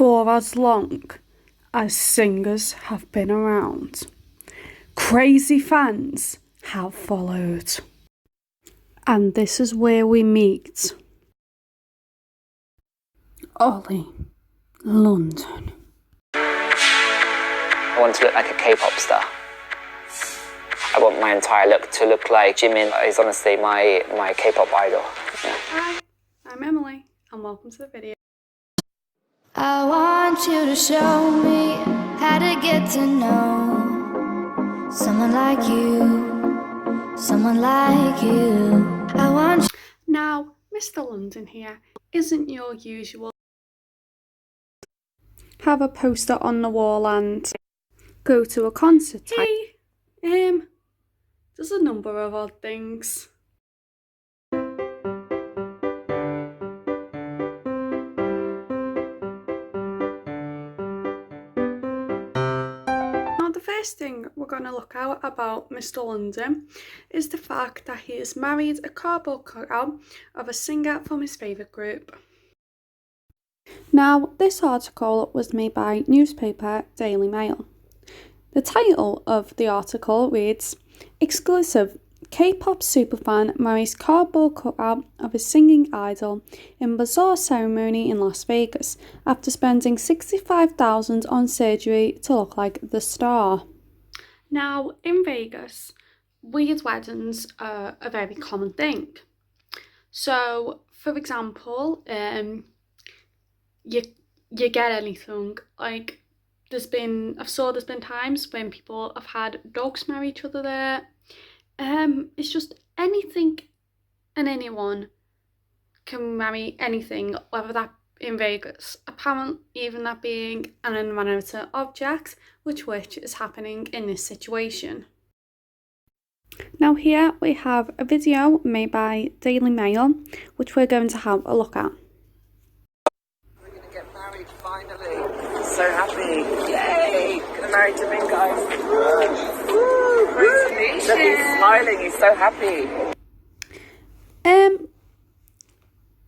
for as long as singers have been around, crazy fans have followed. And this is where we meet Oli London. I want to look like a K-pop star. I want my entire look to look like Jimin. Is honestly my K-pop idol. Yeah. Hi, I'm Emily, and welcome to the video. I want you to show me how to get to know someone like you, someone like you. I want Now, Mr. London here isn't your usual have a poster on the wall and go to a concert type. He does a number of odd things. Now, the first thing we're going to look at about Mr. London is the fact that he has married a cardboard cutout of a singer from his favourite group. Now, this article was made by newspaper Daily Mail. The title of the article reads, "Exclusive: K-pop superfan marries cardboard cutout of his singing idol in bizarre ceremony in Las Vegas after spending $65,000 on surgery to look like the star." Now, in Vegas, weird weddings are a very common thing. So, for example, you get anything like there's been times when people have had dogs marry each other there. It's just anything and anyone can marry anything, whether that in Vegas. Apparently, even that being an inanimate object, which is happening in this situation. Now here we have a video made by Daily Mail, which we're going to have a look at. We're gonna get married finally. So happy! Yay! Gonna marry Jimin, guys. Woo! Congratulations! Look, he's smiling. He's so happy.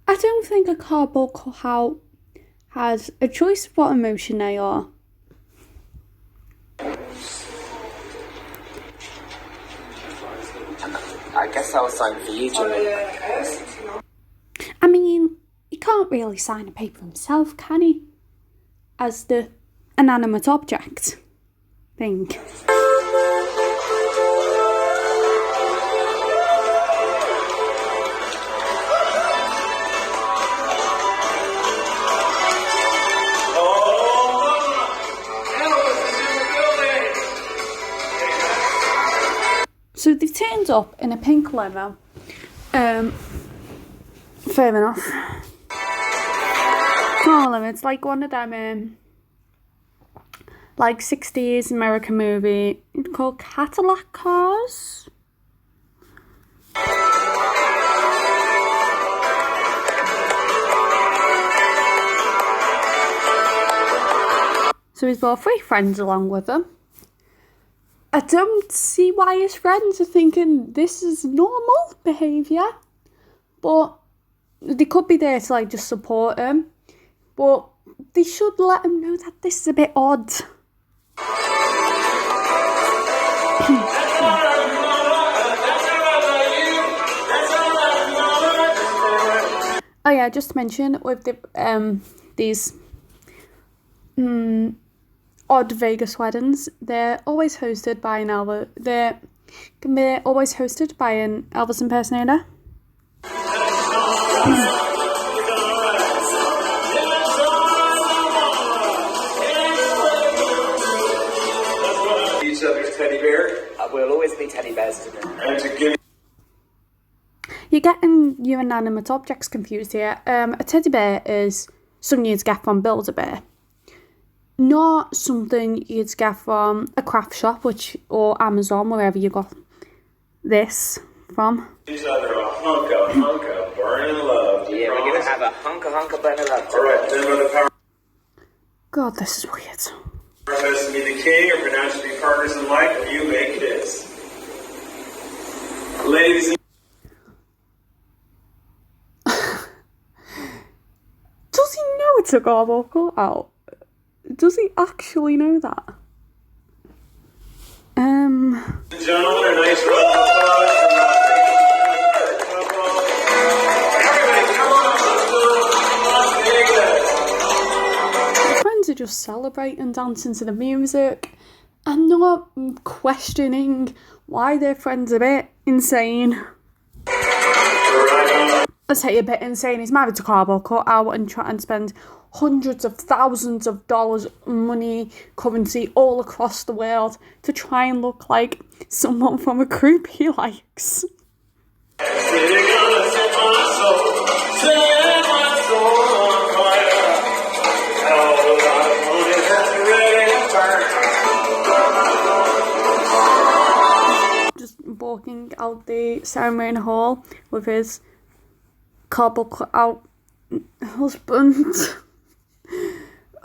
I don't think a cardboard cutout has a choice of what emotion they are. I guess I was signed for you, Jimin. I mean, he can't really sign a paper himself, can he? As the inanimate object thing. So they turned up in a pink limo. Fair enough. Come on, it's like one of them like 60s American movie called Cadillac Cars. So he's brought 3 friends along with him. I don't see why his friends are thinking this is normal behaviour, but they could be there to like just support him, but they should let him know that this is a bit odd. Oh yeah, just to mention with the these odd Vegas weddings, they're always hosted by an Elvis. They're always hosted by an Elvis impersonator. Each other's teddy bear. We'll always be teddy bears to them. And to give. You're getting your inanimate objects confused here. A teddy bear is something you'd get from Build-A-Bear. Not something you'd get from a craft shop, or Amazon, wherever you got this from. Each other a hunka, burning love. Yeah, we're gonna have a hunka burn of love. Alright, then by the power God, this is weird. has to be the king or pronounced to be partners in life, you may kiss. Ladies and Does he know it's a garble cutout? Does he actually know that? Gentlemen, a nice round of applause. Everybody, come on, let's go to Las Vegas. The friends are just celebrating, dancing to the music, and not questioning why their friend's a bit insane. I say a bit insane. He's married to cardboard cutout and try and spend hundreds of thousands of dollars money, currency all across the world to try and look like someone from a group he likes. Just walking out the ceremony hall with his cardboard cutout husband.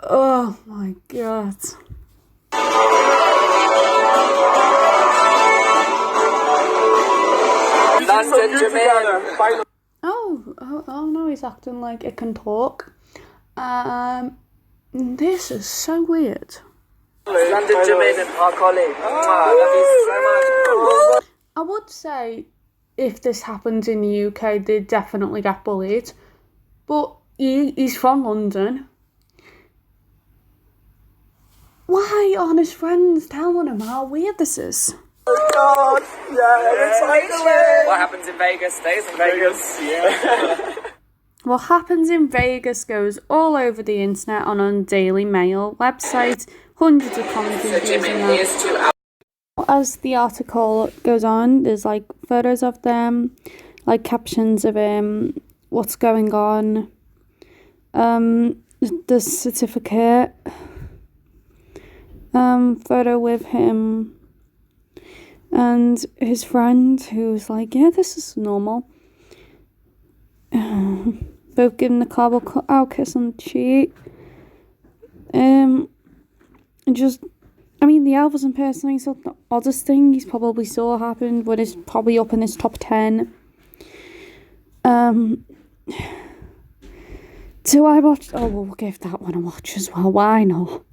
Oh my god. London, Jamaica. Oh no, he's acting like it can talk. This is so weird. London, Jamaica, Park Oli. I love you so much. I would say if this happened in the UK, they'd definitely get bullied. But he's from London. Why aren't his friends telling him how weird this is? Oh God, yeah. What happens in Vegas stays in Vegas. Yeah. What happens in Vegas goes all over the internet and on Daily Mail website. Hundreds of comments So Jimmy, here's to as the article goes on, there's like photos of them, like captions of what's going on, the certificate, photo with him and his friend who's like, yeah, this is normal. Both giving the cardboard cutout kiss on the cheek. The Elvis impersonating is the oddest thing he's probably saw happen when it's probably up in his top 10. Do I watch? Oh, we'll give that one a watch as well. Why not?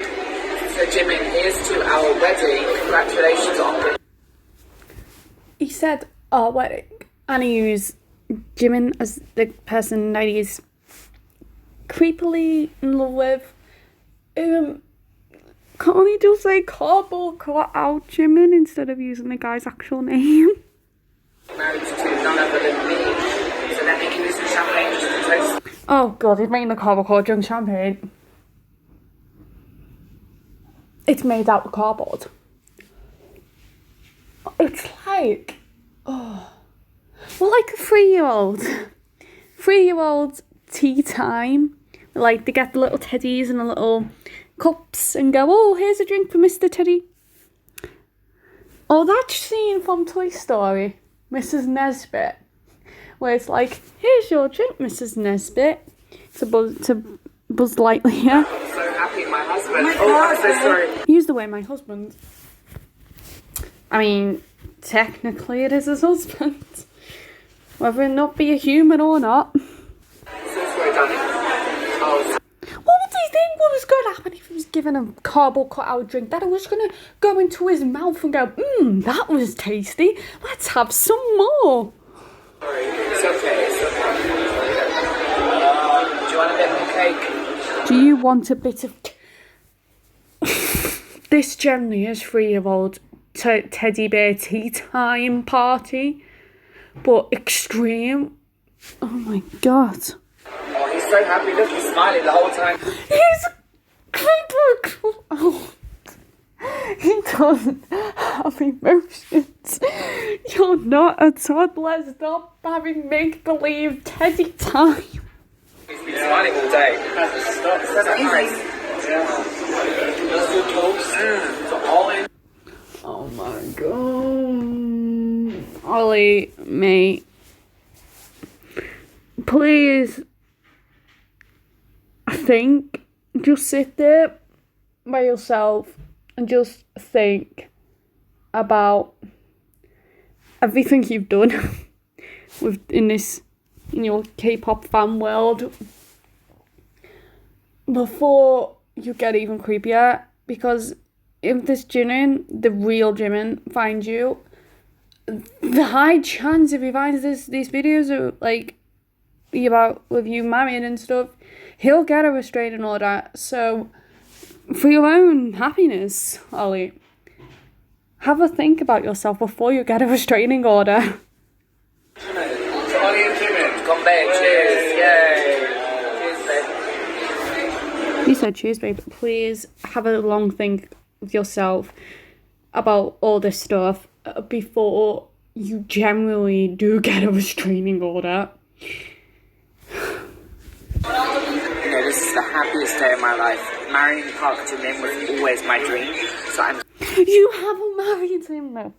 So Jimmy, here's to our wedding. Congratulations on the... He said our wedding, and he used Jimin as the person that he's creepily in love with. Can't he just say cardboard cutout Jimin instead of using the guy's actual name? Married to none other than me. So then they can use some champagne just to toast. Oh god, he's making the cardboard cutout drink champagne. It's made out of cardboard. It's like, like a 3-year-old. 3-year-old tea time. Like, they get the little teddies and the little cups and go, oh, here's a drink for Mr. Teddy. Or that scene from Toy Story, Mrs. Nesbit, where it's like, here's your drink, Mrs. Nesbit. To Buzz Lightyear. I'm so happy, my husband. I'm so sorry. Use the way my husband. I mean, technically it is his husband. Whether it not be a human or not. So sorry, darling. Oh. What do you think was going to happen if he was given a cardboard cutout drink? That it was going to go into his mouth and go, that was tasty. Let's have some more. Sorry, it's okay, it's okay. Do you want a bit more cake? Do you want a bit of... This generally is 3-year-old teddy bear tea time party. But extreme. Oh my god. Oh, he's so happy. Look, he's smiling the whole time. He's creepy. Oh. He doesn't have emotions. You're not a toddler. Stop having make-believe teddy time. He's been smiling all day. That's amazing. Let's do toast. So all in. Oh my god. Ollie, mate. Please. I think just sit there by yourself and just think about everything you've done in your K-pop fan world before you get even creepier, because if this Jimin, the real Jimin, finds you, the high chance if he finds these videos are like about with you married and stuff, he'll get a restraining order. So for your own happiness, Ollie, have a think about yourself before you get a restraining order. Oli and Jimin, come back, cheers, yay! Cheers, babe. You said cheers, babe. Please have a long think with yourself about all this stuff before you generally do get a restraining order. You know, this is the happiest day of my life. Marrying Park Jimin was always my dream, so I'm... You haven't married him though.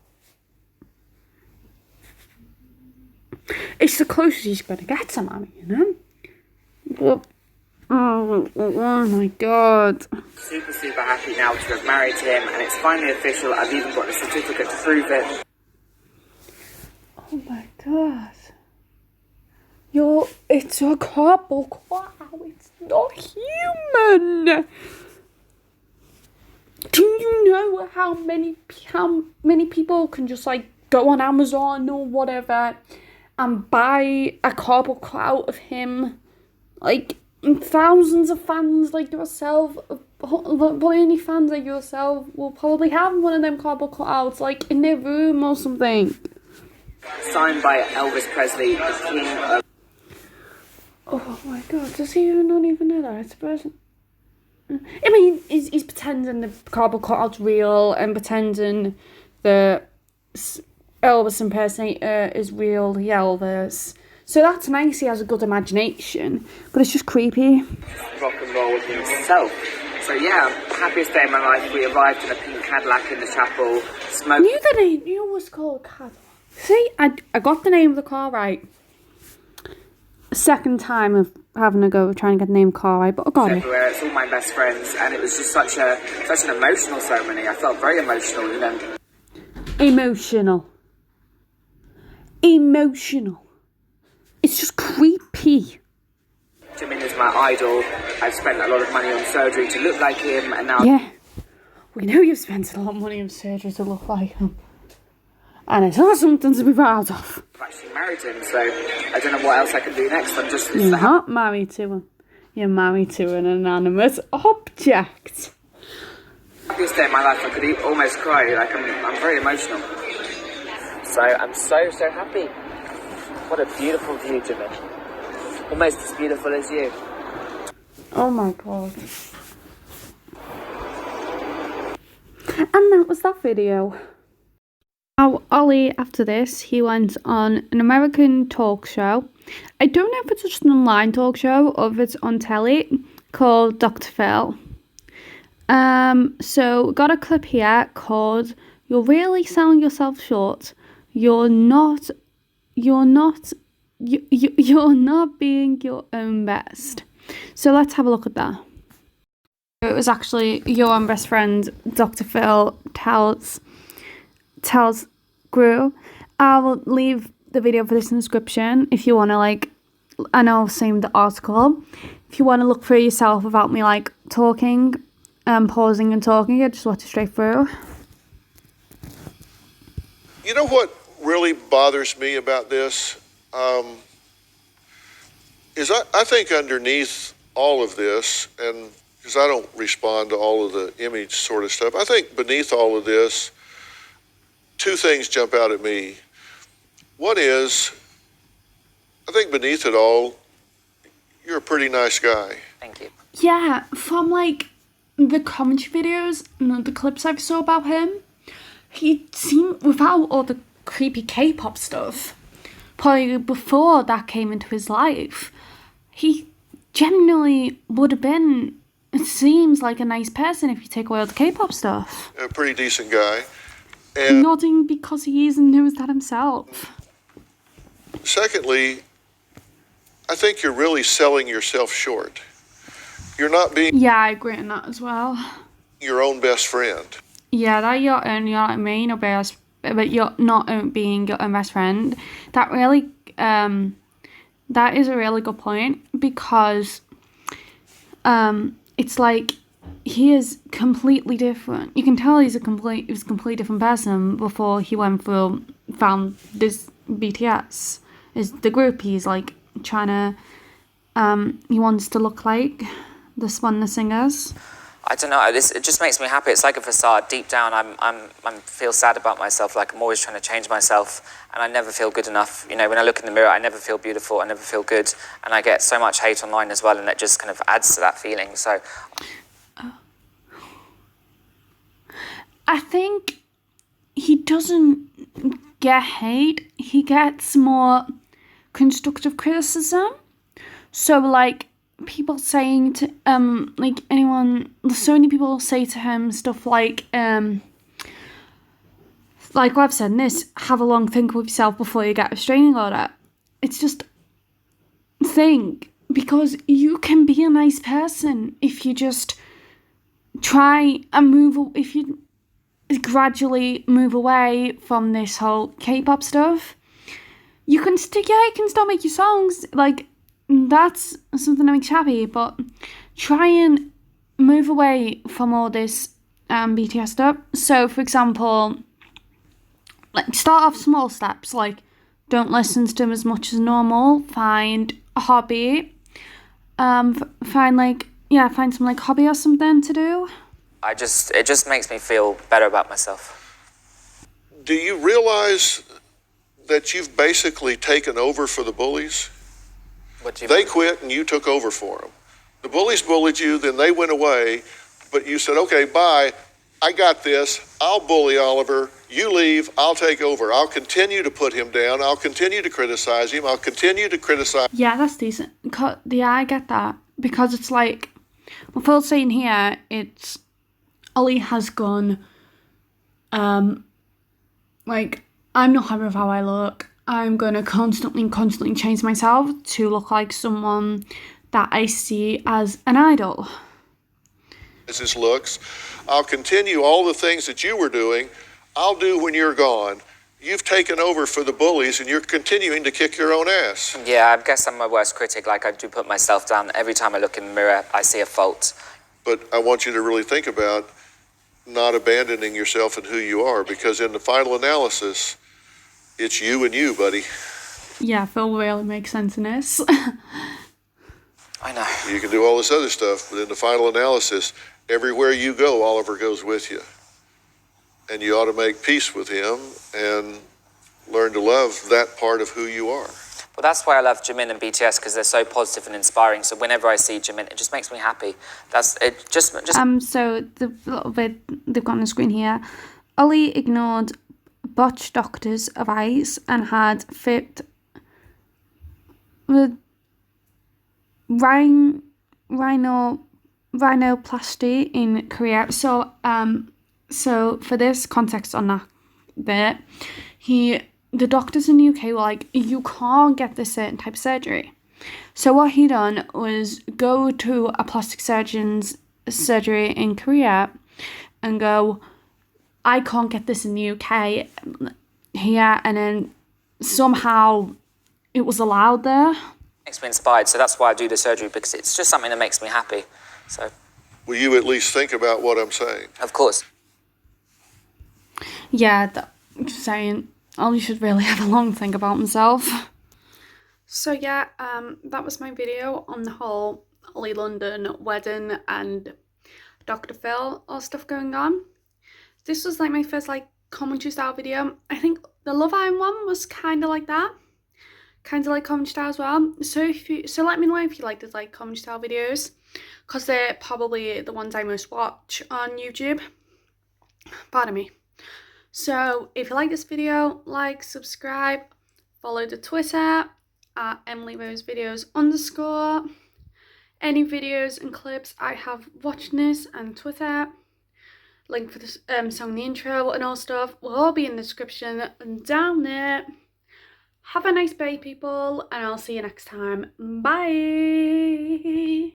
It's the closest he's gonna get to marrying him. But oh my god. super, super happy now to have married him, and it's finally official. I've even got the certificate to prove it. Oh my god. It's a cardboard cutout. It's not human. Do you know how many people can just like go on Amazon or whatever and buy a cardboard cutout of him? Like thousands of fans like yourself, any fans like yourself will probably have one of them cardboard cutouts like in their room or something. Signed by Elvis Presley, the king of... Oh my god, does he not even know that it's a person? I mean, he's pretending the cardboard cutout's real and pretending the Elvis impersonator is real, the Elvis. So that's nice, he has a good imagination, but it's just creepy. rock and roll himself. So yeah, happiest day of my life. We arrived in a pink Cadillac in the chapel, smoked... Knew the name, you know what's called Cadillac. See, I got the name of the car right. Second time of having a go trying to get the name car right, but I got it. Everywhere. It's all my best friends, and it was just such an emotional ceremony. I felt very emotional, you know. Emotional. It's just creepy. Jimin is my idol. I've spent a lot of money on surgery to look like him, and now... Yeah, we know you've spent a lot of money on surgery to look like him. And it's not something to be proud of. I've actually married him, so I don't know what else I can do next. I'm just... You're not married to him. You're married to an inanimate object. Happiest day of my life. I could almost cry. Like, I'm very emotional. So I'm so happy. What a beautiful view, Jimin. Almost as beautiful as you. Oh my god. And that was that video. Now, Ollie, after this, he went on an American talk show. I don't know if it's just an online talk show or if it's on telly, called Dr. Phil. So got a clip here called "You're Really Selling Yourself Short. You're not being your own best." So let's have a look at that. It was actually your own best friend, Dr. Phil, tells Gru. I will leave the video for this in the description if you want to, like, I know, same the article. If you want to look for yourself without me, like, talking, pausing and talking, I just watch it straight through. You know what really bothers me about this? Is I think underneath all of this, and because I don't respond to all of the image sort of stuff, I think beneath all of this, two things jump out at me. One is, I think beneath it all, you're a pretty nice guy. Thank you. Yeah, from, like, the commentary videos and the clips I saw about him, he seemed, without all the creepy K-pop stuff, probably before that came into his life, he genuinely would have been, it seems like a nice person if you take away all the K-pop stuff. A pretty decent guy. And Nodding because he is and knows that himself. secondly, I think you're really selling yourself short. You're not being Yeah, I agree on that as well. your own best friend. Yeah, that you're only like me, no best, but you're not being your own best friend. That really, that is a really good point, because, it's like he is completely different. You can tell he was a completely different person before he found this BTS. Is the group he's like trying to, he wants to look like the singers. I don't know. It just makes me happy. It's like a facade. Deep down, I feel sad about myself. Like I'm always trying to change myself, and I never feel good enough. You know, when I look in the mirror, I never feel beautiful. I never feel good, and I get so much hate online as well, and that just kind of adds to that feeling. So, I think he doesn't get hate. He gets more constructive criticism. So like, people saying to like anyone, so many people say to him stuff like what I've said in this, have a long think with yourself before you get a restraining order. It's just think, because you can be a nice person if you just try and if you gradually move away from this whole K-pop stuff. You can still make your songs, like, that's something that makes you happy, but try and move away from all this BTS stuff. So, for example, like, start off small steps, like, don't listen to them as much as normal, find a hobby, find some, like, hobby or something to do. it just makes me feel better about myself. Do you realize that you've basically taken over for the bullies? What do you They mean? quit and you took over for them. The bullies bullied you, then they went away, but you said, okay, bye, I got this, I'll bully Oliver, you leave, I'll take over. I'll continue to put him down, I'll continue to criticize him, I'll continue to criticize. Yeah, that's decent. Yeah, I get that. Because it's like, what Phil's saying here, it's, Oli has gone, like, I'm not happy with how I look. I'm going to constantly change myself to look like someone that I see as an idol. His looks. I'll continue all the things that you were doing, I'll do when you're gone. You've taken over for the bullies and you're continuing to kick your own ass. Yeah, I guess I'm my worst critic. Like, I do put myself down. Every time I look in the mirror, I see a fault. But I want you to really think about not abandoning yourself and who you are, because in the final analysis, it's you and you, buddy. Yeah, Phil really makes sense in this. I know. You can do all this other stuff, but in the final analysis, everywhere you go, Oliver goes with you. And you ought to make peace with him and learn to love that part of who you are. Well, that's why I love Jimin and BTS, because they're so positive and inspiring. So whenever I see Jimin, it just makes me happy. So the little bit they've got on the screen here, Oli ignored botched doctor's advice and had fit with rhinoplasty in Korea. So for this context on that bit, the doctors in the UK were like, you can't get this certain type of surgery. So what he done was go to a plastic surgeon's surgery in Korea and go, I can't get this in the UK here, and then somehow it was allowed there. Makes me inspired, so that's why I do the surgery, because it's just something that makes me happy. So, Will you at least think about what I'm saying? of course. Yeah, just saying, Ollie should really have a long think about himself. So yeah, that was my video on the whole Oli London wedding and Dr. Phil all stuff going on. This was like my first like commentary style video. I think the Love Island one was kind of like that. Kind of like commentary style as well. So let me know if you like the like commentary style videos, because they're probably the ones I most watch on YouTube. Pardon me. So if you like this video, like, subscribe, follow the Twitter at @EmilyRoseVideos_. Any videos and clips I have watching this and Twitter, link for the song in the intro and all stuff will all be in the description and down there. Have a nice day, people, and I'll see you next time. Bye.